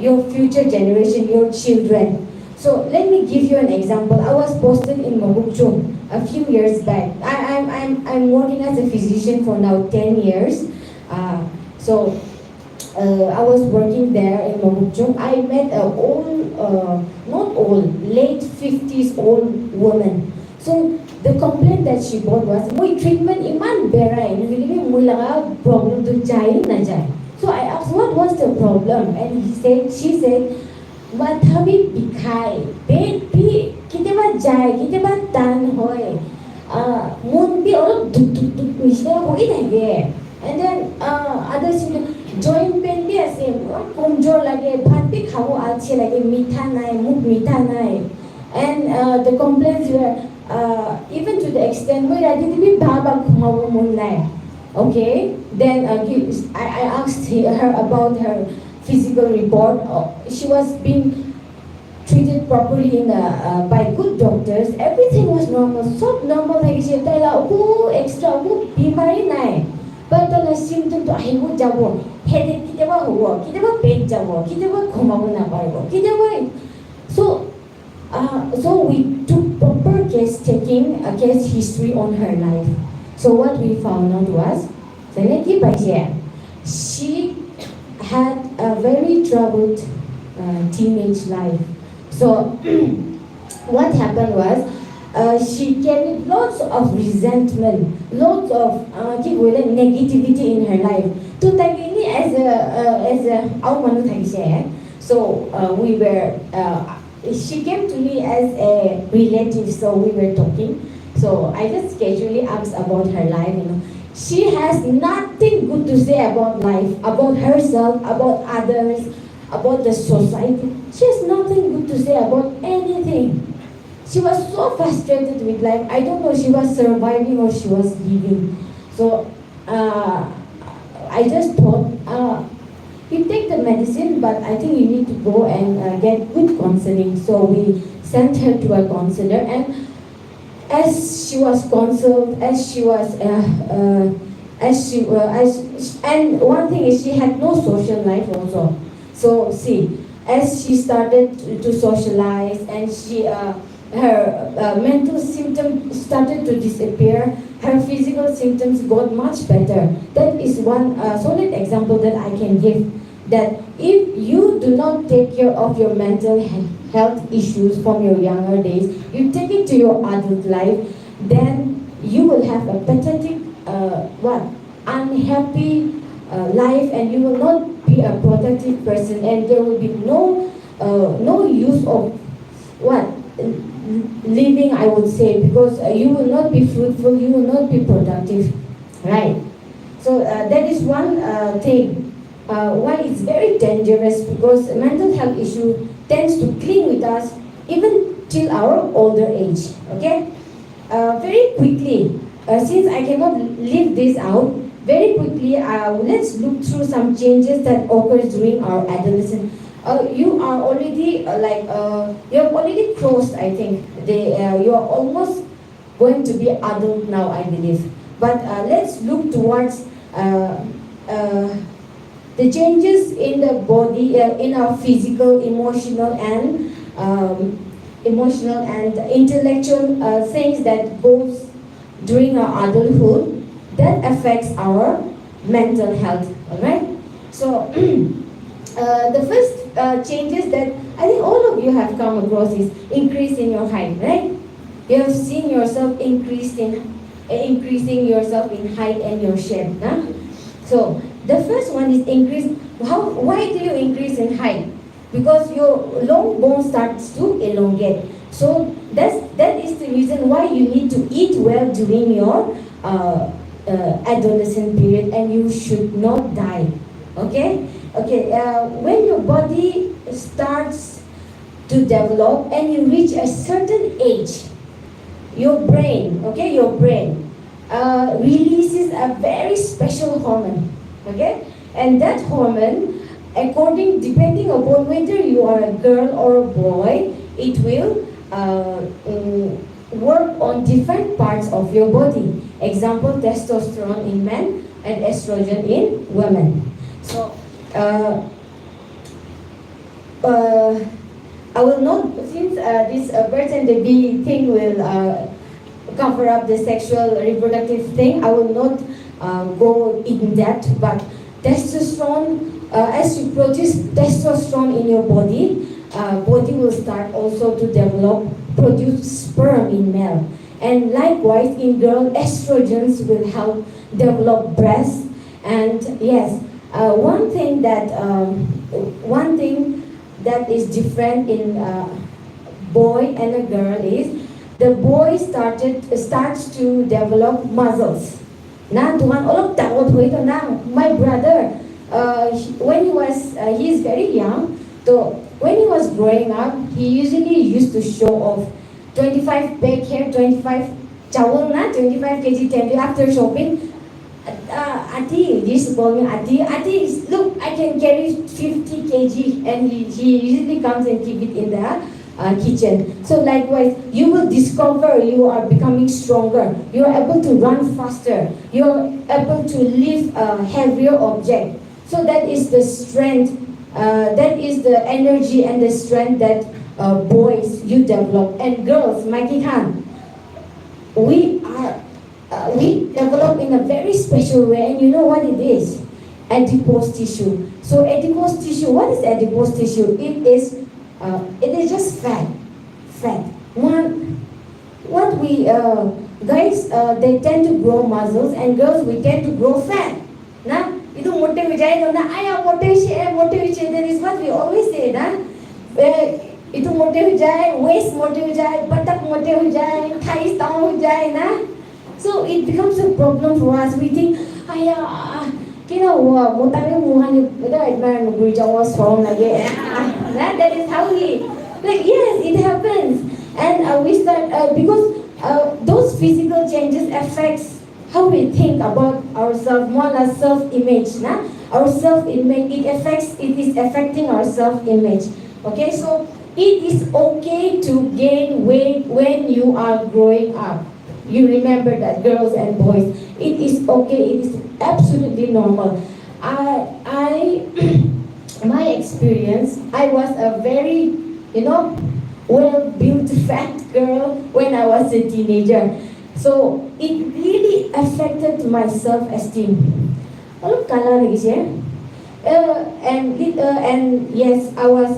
your future generation, your children. So let me give you an example. I was posted in Mabukchung a few years back. I'm working as a physician for now 10 years. I was working there in Mabukchung. I met a late 50s old woman. So the complaint that she brought was, "Moi treatment iman berai, moi laga problem to jai na jai." So I asked, what was the problem? And she said, "Mathabi bikhai, pet pi kite ba jai, kite ba tan hoy, mun pi olop duk duk duk nishna hoi thake." And then others joint pain bhi ase, komjor lage, bhat bhi khabo alche lage, mitha nai, mukh mitha nai. And the complaints were even to the extent where I didn't even baba khumabo mun nai. Okay, then I asked her about her physical report. She was being treated properly by good doctors, everything was normal. So normal like she tell extra bimari nai. But the symptom to ahibu jabo, headache kitaba huwa, kitaba pain jabo, kitaba khumabu na paribo, kitaba. So we took proper case case history on her life. So what we found out was, she had a very troubled teenage life. So what happened was, she carried lots of resentment, lots of negativity in her life. To tagini as a so we were. She came to me as a relative, so we were talking. So I just casually asked about her life. She has nothing good to say about life, about herself, about others, about the society. She has nothing good to say about anything. She was so frustrated with life. I don't know, she was surviving or she was living. So I just thought, you take the medicine, but I think you need to go and get good counseling. So we sent her to a counselor, and as she was counseled, and one thing is she had no social life also. So see, as she started to socialize and her mental symptoms started to disappear, her physical symptoms got much better. That is one solid example that I can give. That if you do not take care of your mental health issues from your younger days, you take it to your adult life, then you will have a pathetic, unhappy life, and you will not be a productive person, and there will be no use of living, I would say, because you will not be fruitful, you will not be productive, right? So that is one thing. Why it's very dangerous, because mental health issue tends to cling with us even till our older age. Okay, very quickly, since I cannot leave this out, very quickly, let's look through some changes that occurs during our adolescence. You are already you have already crossed. I think you are almost going to be adult now, I believe. But let's look towards the changes in the body, in our physical, emotional, and intellectual things that goes during our adulthood that affects our mental health. All right. So the first changes that I think all of you have come across is increase in your height, right? You have seen yourself increasing yourself in height and your shape. Huh? So the first one is increase. Why do you increase in height? Because your long bone starts to elongate. So that is the reason why you need to eat well during your adolescent period, and you should not die. Okay? Okay, when your body starts to develop and you reach a certain age, your brain releases a very special hormone. Okay, and that hormone, depending upon whether you are a girl or a boy, it will work on different parts of your body. Example, testosterone in men and estrogen in women. So I will not, since this birds and the bee thing will cover up the sexual reproductive thing, I will not go in depth, but testosterone, as you produce testosterone in your body, body will start also to produce sperm in male. And likewise in girl, estrogens will help develop breasts. And yes, one thing that is different in boy and a girl is the boy starts to develop muscles. My brother, when he is very young, so when he was growing up, he usually used to show off 25 back hair, 25 chawal 25 kg tempe after shopping. Ati, he used to call me Ati, look, I can carry 50 kg, and he usually comes and keep it in the kitchen. So likewise, you will discover you are becoming stronger. You are able to run faster. You are able to lift a heavier object. So that is the strength, that is the energy and the strength that boys you develop. And girls, Mikey Khan, we develop in a very special way, and you know what it is? Adipose tissue. So adipose tissue, what is adipose tissue? It is just fat. What we guys, they tend to grow muscles, and girls we tend to grow fat. Nah, itu mote ho jaye na, aya mote che. That is what we always say, na. Itu mote ho jaye, waist mote ho jaye, batak mote ho jaye, thighs down ho jaye, na. So it becomes a problem for us. We think, aya, that is how we, like, yes, it happens. And we start, because those physical changes affects how we think about ourselves, more than self-image. Nah? Our self-image, it is affecting our self-image. Okay, so it is okay to gain weight when you are growing up. You remember that, girls and boys. It is okay, it is absolutely normal. My experience, I was a very, well-built fat girl when I was a teenager. So it really affected my self-esteem. And yes, I was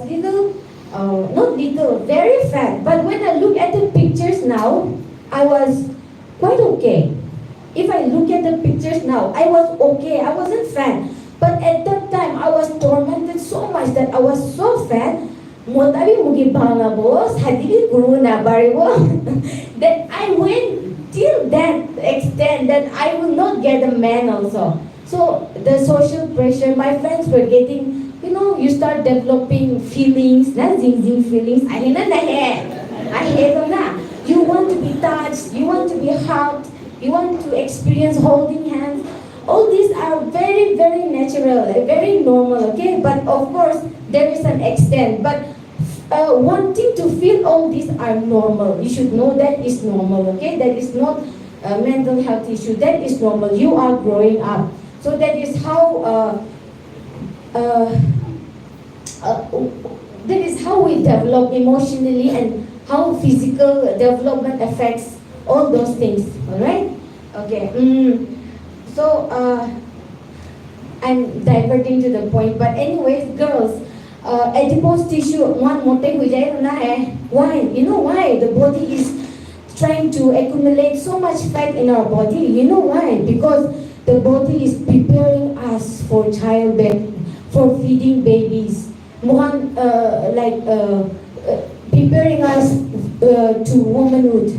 not little, very fat. But when I look at the pictures now, I was quite okay. If I look at the pictures now, I was okay. I wasn't fat. But at that time, I was tormented so much that I was so fat. That I went till that extent that I will not get a man also. So the social pressure, my friends were getting, you start developing feelings, zing feelings. I hate them. You want to be touched, you want to be hugged, you want to experience holding hands. All these are very, very natural, very normal, okay? But of course, there is an extent. But wanting to feel all these are normal. You should know that is normal, okay? That is not a mental health issue. That is normal. You are growing up. So that is how we develop emotionally, and how physical development affects all those things. All right? Okay. So I'm diverting to the point, but anyways, girls, adipose tissue, one mote ho jaye na hai. Why? You know why? The body is trying to accumulate so much fat in our body. You know why? Because the body is preparing us for childbirth, for feeding babies. Preparing us to womanhood.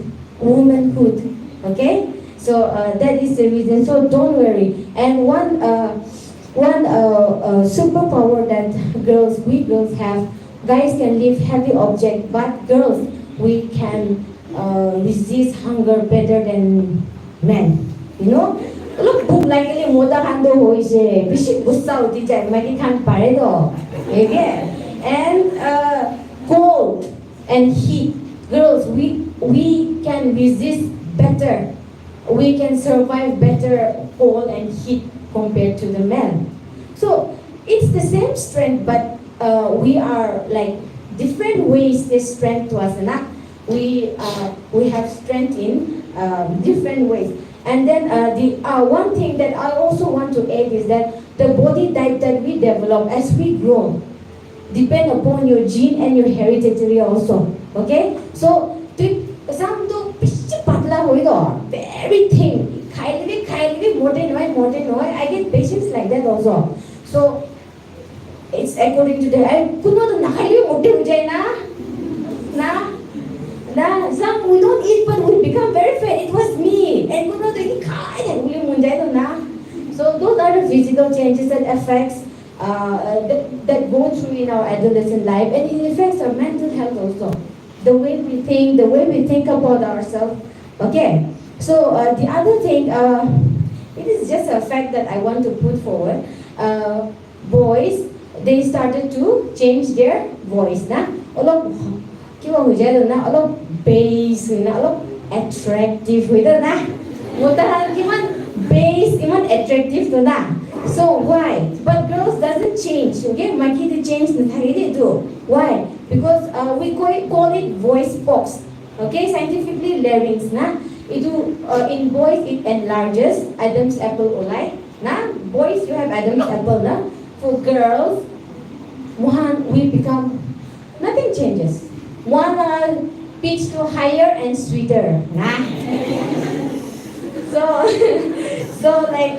Okay? So that is the reason. So don't worry. And one superpower that we girls have, guys can lift heavy object, but girls, we can resist hunger better than men. Look, book like a moda hando hoise, bishop gusta uti jai, magi khan pare do. Okay? And cold and heat, girls, we can resist better. We can survive better cold and heat compared to the men. So it's the same strength, but we are like different ways this strength to us. We have strength in different ways. And then the one thing that I also want to add is that the body type that we develop as we grow depend upon your gene and your hereditary also. Okay? So some do patla very thin, mote no. I get patients like that also. So it's according to the some we don't eat but we become very fat. It was me. And so those are the physical changes that affects that go through in our adolescent life, and it affects our mental health also. The way we think about ourselves. Okay. So the other thing, it is just a fact that I want to put forward. Boys, they started to change their voice. คิดว่าหุ่นใจตัวน่ะอารมณ์เบสนะอารมณ์ attractive หุ่นตัวน่ะมุตหันคิดว่า base คิดว่า attractive ตัวน่ะ so why but girls doesn't change okay มาคิดจะ change ในทางนี้ดู why because we call it voice box okay scientifically larynx นะ itu in boys it enlarges Adam's apple olay nah boys you have Adam's apple nah for girls one we become nothing changes one pitch to higher and sweeter nah so like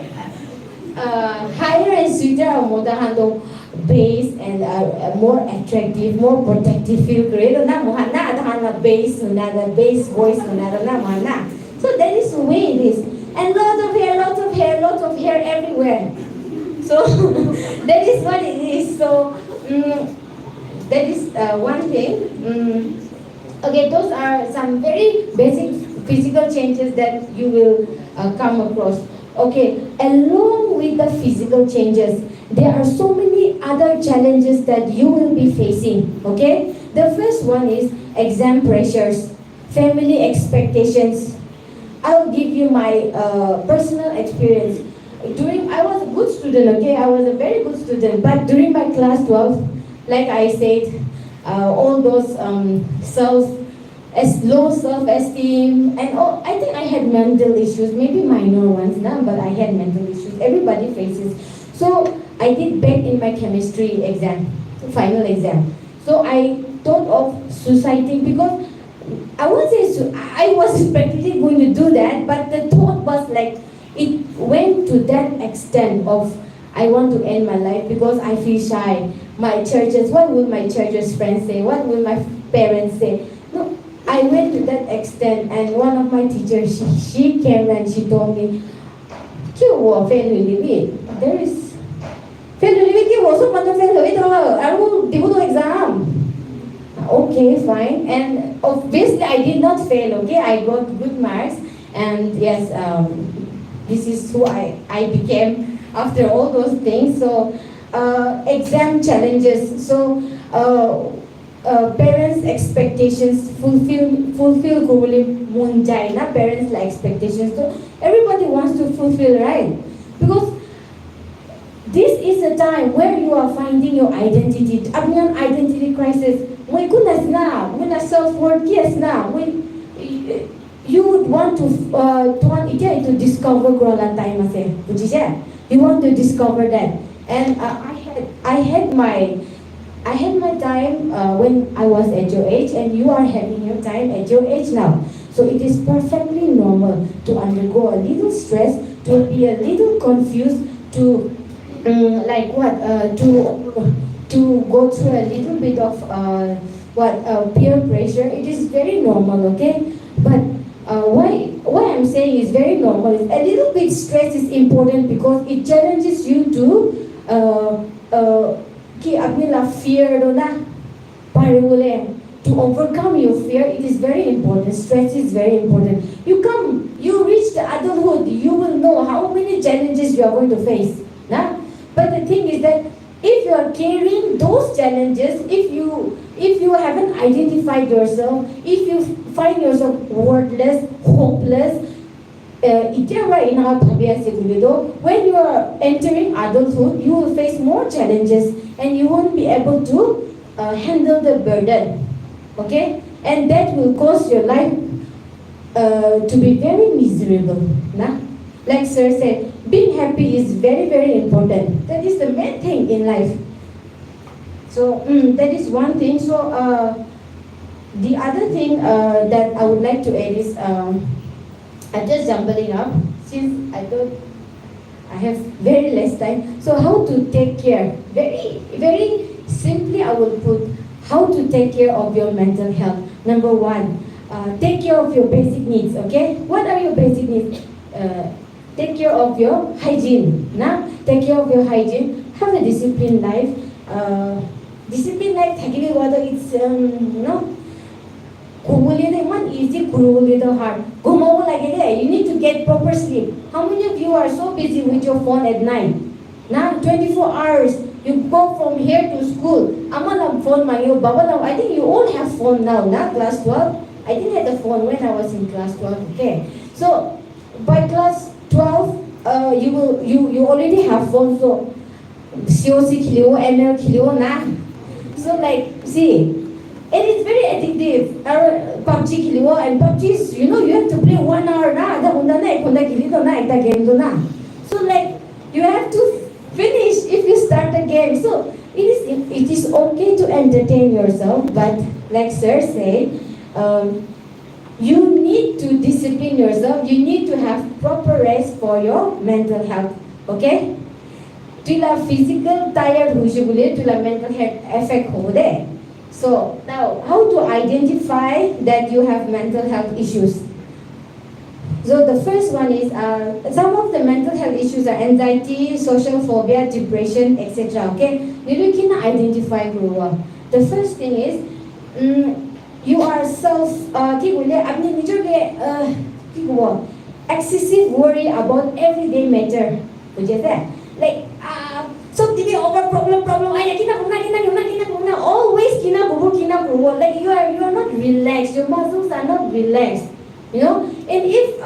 higher and sweeter are more than base and more attractive more protective feel great na mohana na base na the base voice na mohana so that is the way it is and lots of hair everywhere so that is what it is so that is one thing okay those are some very basic physical changes that you will come across okay along with the physical changes there are so many other challenges that you will be facing okay the first one is exam pressures family expectations I'll give you my personal experience during I was a good student okay I was a very good student but during my class 12 like I said all those low self-esteem and I think I had mental issues maybe minor ones now but I had mental issues everybody faces so I did bad in my chemistry exam final exam so I thought of suiciding because I won't say I was practically going to do that but the thought was like it went to that extent of I want to end my life because I feel shy my churches what will my church's friends say what will my parents say no I went to that extent and one of my teachers she came and she told me fail there is fail so I will do the exam okay fine and obviously I did not fail okay I got good marks and yes this is who I became after all those things so exam challenges so parents expectations fulfill guruli munjai na parents like expectations so everybody wants to fulfill right because this is a time where you are finding your identity abnian identity crisis when goodness now when a self-worth yes now when you would want to discover grola time ase bujise you want to discover that and I had my time when I was at your age and you are having your time at your age now. So it is perfectly normal to undergo a little stress, to be a little confused, to to go through a little bit of peer pressure. It is very normal, okay? But why I'm saying is very normal is a little bit stress is important because it challenges you to fear to overcome your fear it is very important stress is very important you reach the adulthood you will know how many challenges you are going to face nah? But the thing is that if you are carrying those challenges if you haven't identified yourself if you find yourself worthless hopeless when you are entering adulthood you will face more challenges and you won't be able to handle the burden okay and that will cause your life to be very miserable nah? Like sir said being happy is very very important that is the main thing in life so that is one thing so the other thing that I would like to add is I'm just jumbling up since I thought I have very less time. So how to take care? Very, very simply I will put how to take care of your mental health. Number one, take care of your basic needs, okay? What are your basic needs? Take care of your hygiene. Nah? Take care of your hygiene. Have a disciplined life. Disciplined life, whether it's, easy, hard. You need to get proper sleep. How many of you are so busy with your phone at night? Now 24 hours You go from here to school. Ama lang phone manyo, baba lang. I think you all have phone now, na class 12. I didn't have the phone when I was in class 12. Okay, so by class 12, you already have phone. So COC kilo, ML kilo na. So like see, it is very addictive. PUBG kilo and PUBG is, you have to play 1 hour na. Ada unda na, ekunda kilo na, ekta game do na. So like you have to finish if you start the game. So it is okay to entertain yourself, but like sir said, you need to discipline yourself. You need to have proper rest for your mental health. Okay? Tula physical tired hujubule, tula mental health effect hode. So now, how to identify that you have mental health issues? So the first one is some of the mental health issues are anxiety, social phobia, depression, etc. Okay, you can identify group. The first thing is you are excessive worry about everyday matter. Like so TV over problem always like you are not relaxed. Your muscles are not relaxed. And if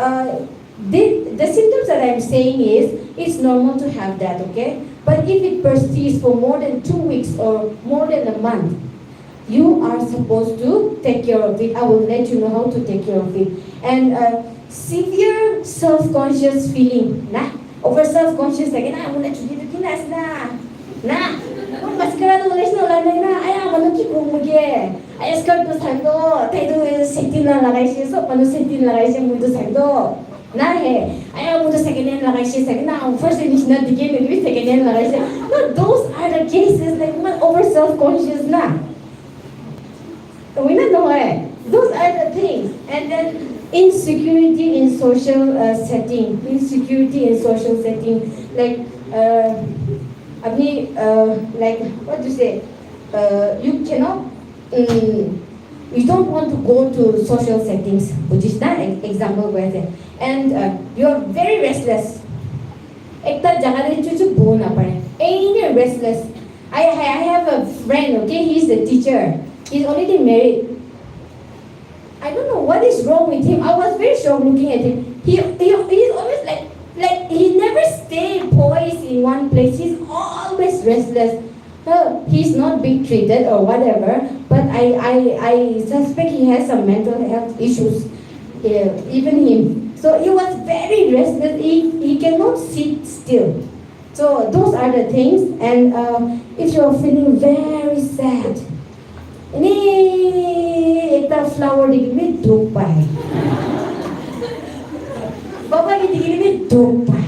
the symptoms that I'm saying is, it's normal to have that, okay? But if it persists for more than 2 weeks or more than a month, you are supposed to take care of it. I will let you know how to take care of it. And severe self-conscious feeling, over self-conscious, like, I want to do this, mascara wala siya lalay na ay ano ki kumuge ay skirt ko sando tayo setin na lagay siya so pano setin lagay siya mundo sando na he ay mundo second hand lagay siya second na first hand is not the game maybe second hand lagay siya. No, those are the cases like over self-conscious na we not know those are the things. And then insecurity in social setting, like like what to say, you cannot, you don't want to go to social settings, which is not an example where they, and you are very restless. Ekta jaga de chuchu bo na pare. Any restless. I have a friend, okay, he's a teacher. He's already married. I don't know what is wrong with him. I was very shocked looking at him. He's always like he never stay poised in one place. He's always restless. He's not being treated or whatever, but I suspect he has some mental health issues, even him. So he was very restless. He cannot sit still. So those are the things. And if you're feeling very sad, ekta flower digimi duk pai. Baba ki digimi duk pai.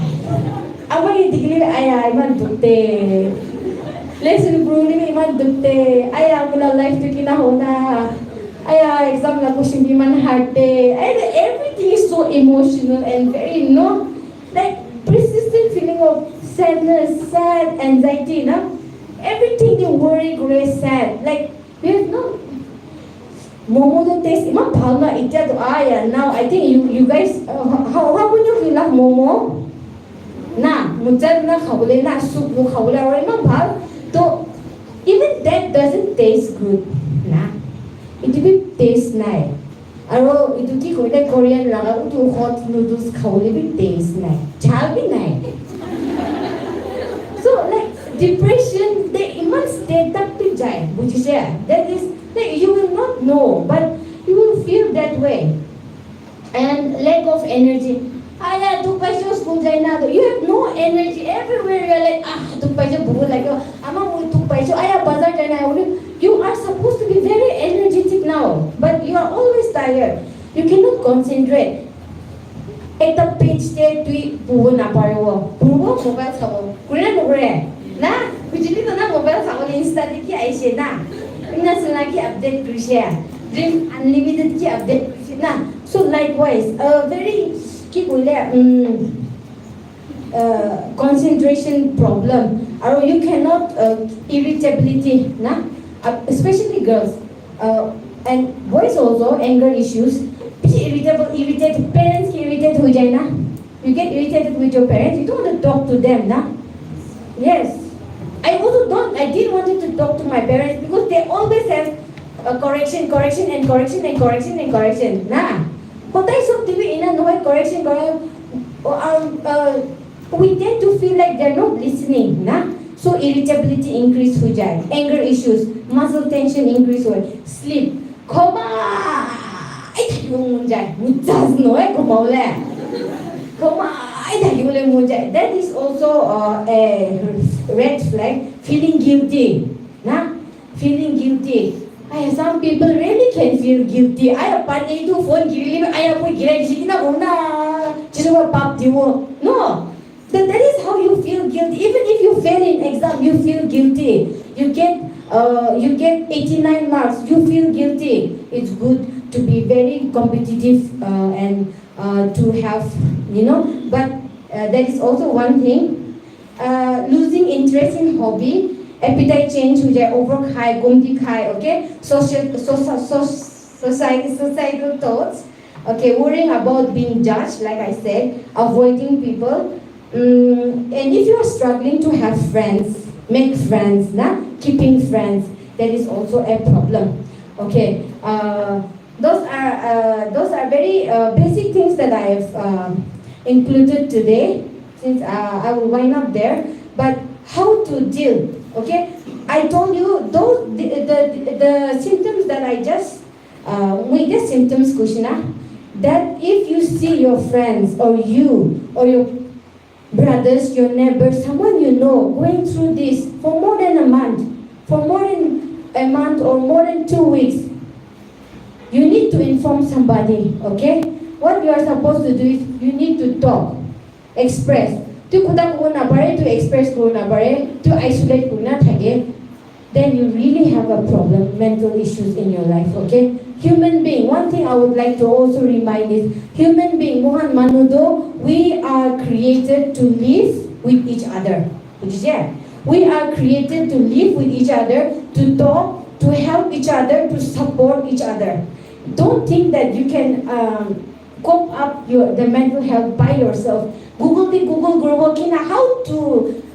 Aba ki digimi aya iman dukte. Lesson bruni iman dukte. Aya mula life to kinahona. Aya exam la question iman hard day. Everything is so emotional and very like persistent feeling of sadness, sad, anxiety, everything you worry, great, sad. Like we have no momo to taste. Ima palma itya to now I think you guys how would you feel like momo? Na muchad na khawle na soup no khawle or ima bhal to even that doesn't taste good. It will taste nice. Aro itu ki koile Korean laga to hot noodles khawle bi taste nice. Chal bi nice. So like depression, they must stay up to jai. Would you say that is that you will not know, but you will feel that way. And lack of energy. Aya tu paisa school jai na. You have no energy everywhere. You're like tu paisa bubu like ama mu tu paisa aya bazar jai na. You are supposed to be very energetic now, but you are always tired. You cannot concentrate. Ekta page te tui bubu na pariwo. Bubu mobile sabo. Kuya no kure. Na, bijili to na mobile sa ko Insta di ki aise na. Ina sila ki update krishya. Dream unlimited ki update krishya na. So likewise, very ki kule concentration problem. Or you cannot irritability na, especially girls and boys also anger issues. Irritated parents ki irritated ho jai na. You get irritated with your parents. You don't want to talk to them na. Yes. I didn't want to talk to my parents because they always have correction. Nah. But I saw TV in a no correction. We tend to feel like they're not listening. Nah. So irritability increase ho jai, anger issues, muscle tension increase ho, sleep. Koma, I tell you mun jai, mujaz no koma le. Koma, I tell you le mun jai. That is also a red flag. Feeling guilty, nah, feeling guilty. Some people really can feel guilty. I have party to phone giving. I have put guilty. No. That is how you feel guilty. Even if you fail in exam, you feel guilty. You get 89 marks, you feel guilty. It's good to be very competitive and to have, but that is also one thing. Losing interest in hobby, appetite change, over high, gumdi high, okay? Societal thoughts, okay? Worrying about being judged, like I said, avoiding people. And if you are struggling to have friends, make friends, keeping friends, that is also a problem. Okay, those are very basic things that I have included today. Since I will wind up there, but how to deal? Okay, I told you those the symptoms that I just the symptoms, Kushina. That if you see your friends or you or your brothers, your neighbors, someone you know going through this for more than a month, or more than 2 weeks, you need to inform somebody, okay? What you are supposed to do is you need to talk, express. To express, to isolate, then you really have a problem, mental issues in your life, okay? Human being, one thing I would like to also remind is, human being, Mohan Manudo, we are created to live with each other. We are created to live with each other, to talk, to help each other, to support each other. Don't think that you can cope up the mental health by yourself. Google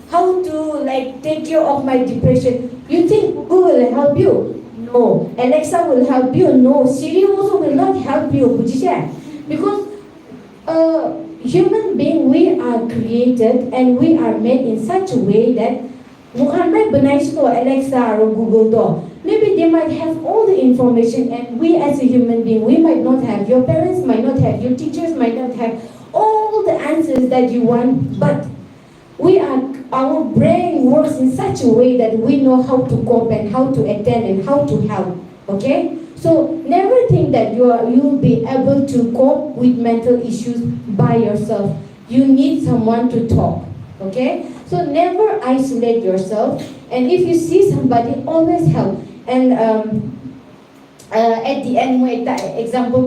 how to like take care of my depression. You think Google will help you? No. Alexa will help you? No. Siri also will not help you. Because human being, we are created and we are made in such a way that Alexa or Google, maybe they might have all the information, and we as a human being, we might not have. Your parents might not have. Your teachers might not have all the answers that you want, but our brain works in such a way that we know how to cope and how to attend and how to help. Okay? So never think that you'll be able to cope with mental issues by yourself. You need someone to talk. Okay? So never isolate yourself, and if you see somebody, always help. And at the end, example,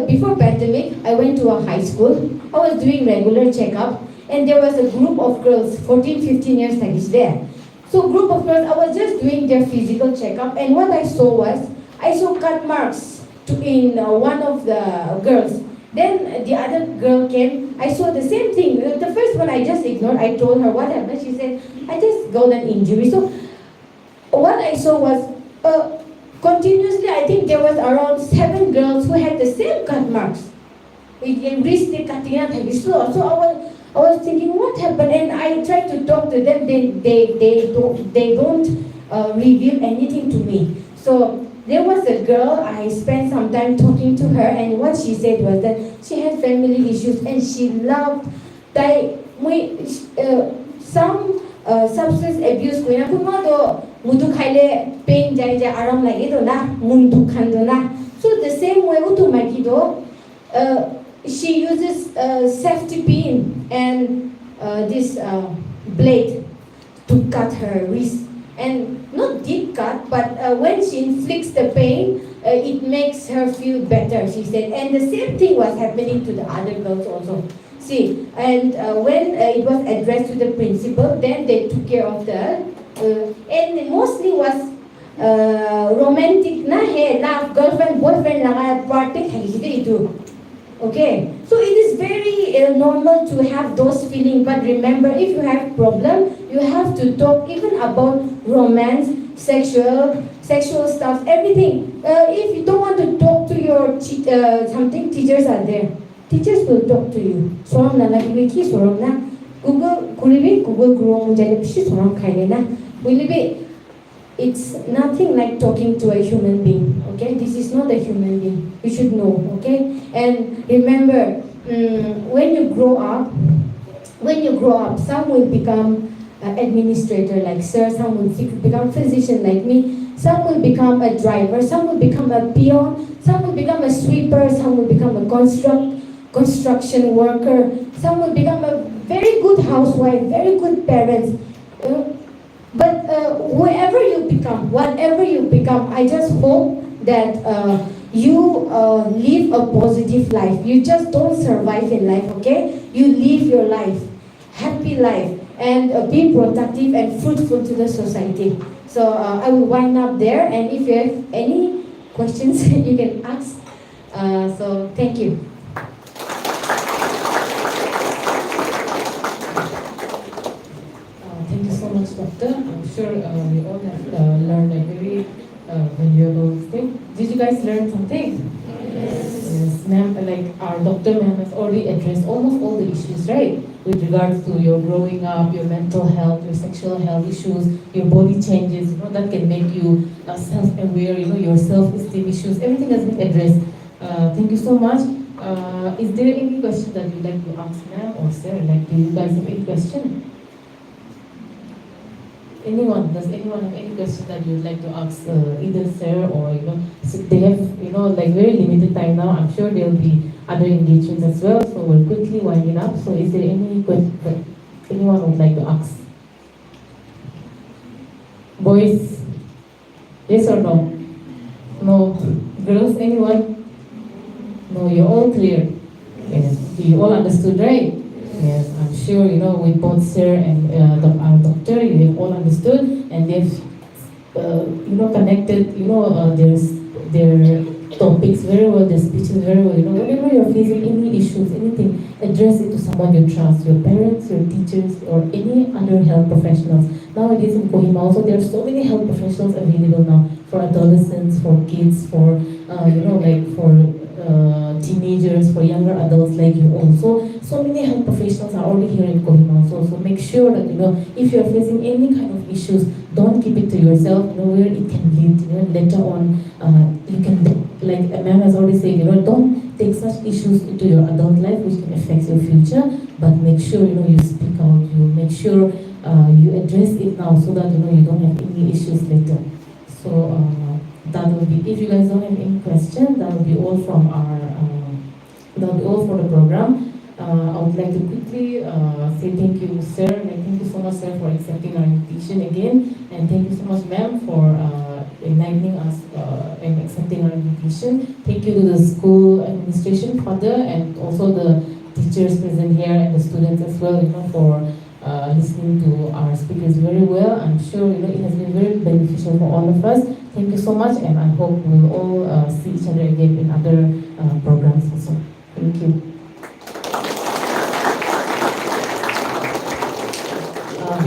before pandemic, I went to a high school. I was doing regular checkup, and there was a group of girls, 14, 15 years like is there. So group of girls, I was just doing their physical checkup, and what I saw cut marks in one of the girls. Then the other girl came, I saw the same thing. The first one I just ignored. I told her what happened. She said, I just got an injury. So what I saw was, continuously, I think there was around 7 girls who had the same cut marks. So I was thinking, what happened? And I tried to talk to them. They don't reveal anything to me. So there was a girl, I spent some time talking to her, and what she said was that she had family issues and she loved some substance abuse. So the same way, she uses safety pin and this blade to cut her wrist. And not deep cut, but when she inflicts the pain, it makes her feel better, she said. And the same thing was happening to the other girls also. See, and when it was addressed to the principal, then they took care of the, and mostly was romantic, love, girlfriend, boyfriend, party, okay, so it is very normal to have those feelings, but remember, if you have problem, you have to talk even about romance, sexual stuff, everything. If you don't want to talk to your something, teachers are there. Teachers will talk to you. Sorong na lagi wiki sorong na. Google grow mujane pishi sorong kaine na. Will be. It's nothing like talking to a human being. Okay, this is not a human being. You should know. Okay, and remember, when you grow up, some will become administrator like sir, some will become physician like me, some will become a driver, some will become a peon, some will become a sweeper, some will become a construction worker, some will become a very good housewife, very good parents. But whatever you become, I just hope that you live a positive life. You just don't survive in life, okay? You live your life, happy life, and be productive and fruitful to the society. So I will wind up there, and if you have any questions, you can ask. So thank you.
Thank you so much, Doctor. I'm sure we all have learned a very valuable thing. Did you guys learn something? Yes, ma'am. Like our doctor, ma'am, has already addressed almost all the issues, right? With regards to your growing up, your mental health, your sexual health issues, your body changes. That can make you self-aware. Your self-esteem issues. Everything has been addressed. Thank you so much. Is there any question that you'd like to ask, ma'am or sir? Like, do you guys have any question? Does anyone have any question that you'd like to ask either sir or they have like very limited time now. I'm sure there'll be other engagements as well, so we're quickly winding up. So is there any question that anyone would like to ask? Boys, yes or no? No. Girls, anyone? No, you're all clear. Yes. You all understood, right? Yes, I'm sure, with both sir and our doctor, you have all understood, and they've, connected, their topics very well, their speeches very well. Whenever you're facing any issues, anything, address it to someone you trust, your parents, your teachers, or any other health professionals. Nowadays in Kohima also, there are so many health professionals available now for adolescents, for kids, for, for teenagers, for younger adults like you also. So many health professionals are already here in Kohima also. So make sure that, if you're facing any kind of issues, don't keep it to yourself, where it can lead, later on, you can, like ma'am has already said, don't take such issues into your adult life which can affect your future, but make sure, you speak out, you make sure you address it now so that, you don't have any issues later. So, that will be, if you guys don't have any questions, that will be all from our, that will be all for the program. I would like to quickly say thank you, sir. Thank you so much, sir, for accepting our invitation again. And thank you so much, ma'am, for enlightening us and accepting our invitation. Thank you to the school administration, father, and also the teachers present here and the students as well, for listening to our speakers very well. I'm sure, it has been very beneficial for all of us. Thank you so much, and I hope we'll all see each other again in other programs also. Thank you.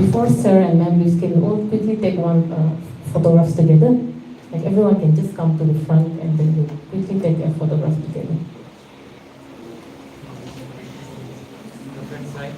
Before sir and ma'am, we can all quickly take one photographs together. Like everyone can just come to the front and then we'll quickly take a photograph together.
The front side.